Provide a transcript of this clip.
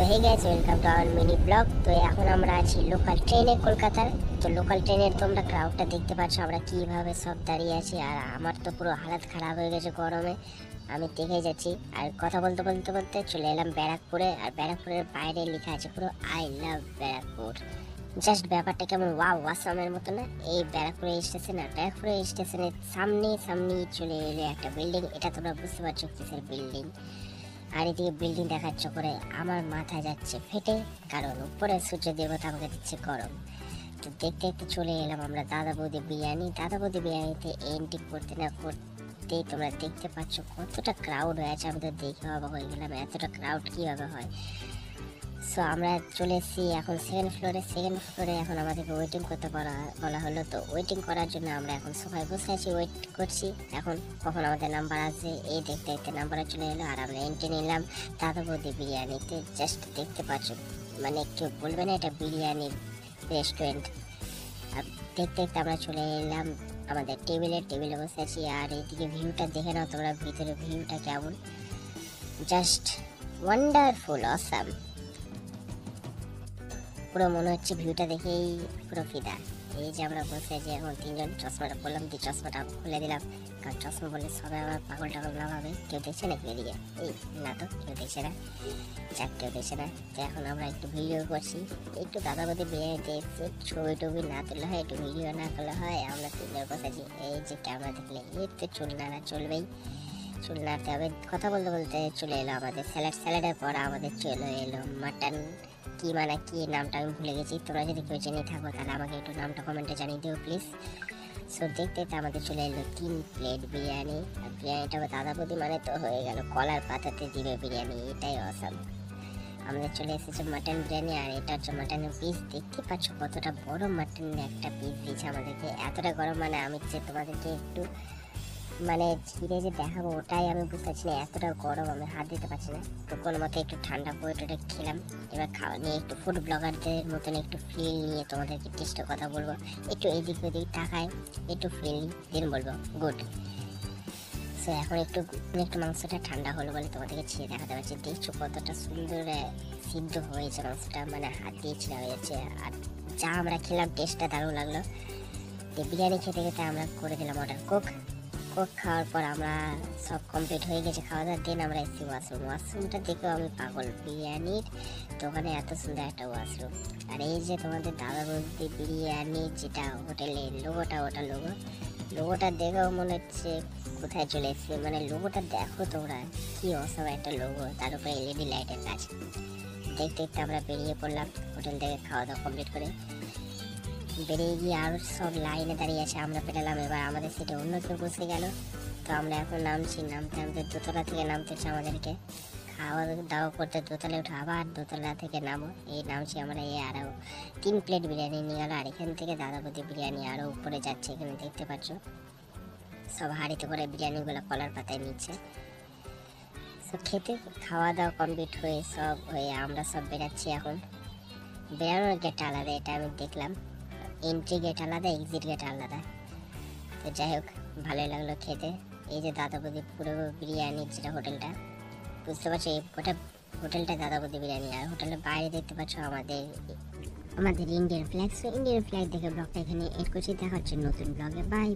So hey guys, welcome to our mini blog. তো এখন আমরা আছি লোকাল ট্রেনে কলকাতার। তো লোকাল ট্রেনের তোমরা ক্রাউডটা দেখতে পাচ্ছ, আমরা কিভাবে সব দাঁড়িয়ে আছি। আর আমার তো পুরো হালাত খারাপ হয়ে গেছে গরমে, আমি দেখে যাচ্ছি। আর কথা বলতে বলতে বলতে চলে এলাম ব্যারাকপুরে। আর ব্যারাকপুরের বাইরে লেখা আছে পুরো আই লাভ ব্যারাকপুর। জাস্ট ব্যাপারটা কেমন ওয়াও ওয়াসামের মতো না? এই ব্যারাকপুরে স্টেশন, আর ব্যারাকপুরে স্টেশনের সামনে চলে এলো একটা বিল্ডিং। এটা তোমরা বুঝতে পারছো কিসের বিল্ডিং। আর এদিকে বিল্ডিং দেখাচ্ছ করে আমার মাথা যাচ্ছে ফেটে, কারণ উপরে সূর্য দেবতা আমাকে দিচ্ছে গরম। তো দেখতে দেখতে চলে এলাম আমরা দাদা বৌদি বিরিয়ানি। দাদা বৌদি বিরিয়ানিতে এন্ট্রি করতে না করতেই তোমরা দেখতে পাচ্ছ কতটা ক্রাউড হয়ে আছে। আমি তো দেখে অবাক হয়ে গেলাম এতটা ক্রাউড কীভাবে হয়। সো আমরা চলে এসেছি এখন সেকেন্ড ফ্লোরে। এখন আমাদেরকে ওয়েটিং করতে বলা হলো। তো ওয়েটিং করার জন্য আমরা এখন সবাই বসে আছি, ওয়েট করছি এখন কখন আমাদের নাম্বার আসবে। এই দেখতে দেখতে নাম্বারে চলে এলো আর আমরা এন্ট্রি নিলাম দাদা বৌদি বিরিয়ানিতে। জাস্ট দেখতে পাচ্ছ, মানে কেউ বলবে না এটা বিরিয়ানির রেস্টুরেন্ট। আর দেখতে দেখতে আমরা চলে এলাম আমাদের টেবিলে বসে আছি। আর এইদিকে ভিউটা দেখে নাও তোমরা, ভিতরে ভিউটা কেমন, জাস্ট ওয়ান্ডারফুল অসাম। পুরো মনে হচ্ছে ভিউটা দেখেই পুরো ফিদা। এই যে আমরা বসে আছি এখন তিনজন, চশমাটা বললাম দিয়ে চশমাটা খুলে দিলাম, কারণ চশমা বললে সবাই আমার পাগল টাগল না ভাবে। কেউ দেখছে না কেউ দিকে? এই না তো, কেউ দেখছে না, যাক কেউ দেখছে না। তো এখন আমরা একটু ভিডিও করছি, একটু দাদা বৌদি বিরিয়ানিতে এসে ছবি টবি না তুললে হয়, একটু ভিডিও না করলে হয়। আমরা তিনজন বসে আছি, এই যে ক্যামেরা দেখলে এই তো চুল নাড়া চলবেই, চুল নাড়তে হবে। কথা বলতে বলতে চলে এলো আমাদের স্যালাডের পর আমাদের চলে এলো মাটন। কি মানে কি নামটা আমি ভুলে গেছি, তোমরা যদি কেউ জেনে থাকো তাহলে আমাকে একটু নামটা কমেন্টে জানিয়ে দিও প্লিজ। সো দেখতে দেখতে আমাদের চলে এলো 3 প্লেট বিরিয়ানি। আর বিরিয়ানিটা দাদা বৌদি মানে তো হয়ে গেল কলার পাতাতে দিবে বিরিয়ানি, এটাই অসাম। আমাদের চলে এসেছে মাটন বিরিয়ানি, আর এটা হচ্ছে মাটনের পিস। দেখতে পাচ্ছ কতটা বড় মাটনের একটা পিস দিয়েছে আমাদেরকে। এতটা গরম মানে আমি যে তোমাদেরকে একটু মানে ছিঁড়ে যে দেখাবো ওটাই আমি বুঝতে পারছি না, এতটা গরম আমি হাত দিতে পারছি না। তো কোনো মতো একটু ঠান্ডা পোয়েটোটা খেলাম। এবার খাওয়া নিয়ে একটু ফুড ব্লগারদের মতন একটু ফিল নিয়ে তোমাদেরকে টেস্টের কথা বলবো। একটু এদিক ওদিক তাকায় একটু ফিল দেন বলবো গুড। সো এখন একটু মাংসটা ঠান্ডা হলো বলে তোমাদেরকে ছিঁড়ে দেখাতে পারছি। দেখছো কতটা সুন্দর সিদ্ধ হয়েছে মাংসটা, মানে হাত দিয়ে ছিঁড়া হয়েছে। আর যা আমরা খেলাম টেস্টটা দারুণ লাগলো। তো বিরিয়ানি খেতে খেতে আমরা করে দিলাম অর্ডার কোক খাওয়ার পর আমরা সব কমপ্লিট হয়ে গেছে খাওয়া দাওয়া। দেন আমরা এসেছি ওয়াশরুমটা দেখেও আমি পাগল, বিরিয়ানির দোকানে এত সুন্দর একটা ওয়াশরুম। আর এই যে তোমাদের দাদা বৌদি বিরিয়ানি যেটা হোটেলের লোগোটা, ওটা লোগোটা দেখেও মনে হচ্ছে কোথায় চলে এসেছে। মানে লোগোটা দেখো তোমরা, কি অসম একটা লোগো, তার উপরে এলইডি লাইটের কাজ। দেখতে দেখতে আমরা বেরিয়ে পড়লাম হোটেল থেকে খাওয়া দাওয়া কমপ্লিট করে। বেরিয়ে গিয়ে আরও সব লাইনে দাঁড়িয়ে আছে, আমরা পেটালাম। এবার আমাদের সিটে অন্য কেউ বসে গেল। তো আমরা এখন নামতে দোতলা থেকে নামতে হচ্ছে আমাদেরকে। খাওয়া দাওয়া করতে দোতলায় উঠে আবার দোতলা থেকে নামো, এই নামছি আমরা। এই আরও 3 প্লেট বিরিয়ানি নিয়ে গেল। আর এখান থেকে দাদা বৌদি বিরিয়ানি আরও উপরে যাচ্ছে, এখানে দেখতে পাচ্ছ সব হাঁড়িতে করে বিরিয়ানিগুলো কলার পাতায় নিচ্ছে। সব খেতে খাওয়া দাওয়া কমপ্লিট হয়ে আমরা সব বেরাচ্ছি এখন। বেরানোর গেটটা আলাদা, এটা আমি দেখলাম। এন্ট্রি গেট আলাদা, এক্সিট গেট আলাদা। তো যাই হোক ভালোই লাগলো খেতে। এই যে দাদা বৌদি পুরো বিরিয়ানির যেটা হোটেলটা, বুঝতে পারছো ওটা হোটেলটা দাদা বৌদি বিরিয়ানি। আর হোটেলের বাইরে দেখতে পাচ্ছ আমাদের Indian flag. So Indian flag দেখে ব্লগটা এখানে এড করছি। দেখা হচ্ছে নতুন ব্লগে, বাই।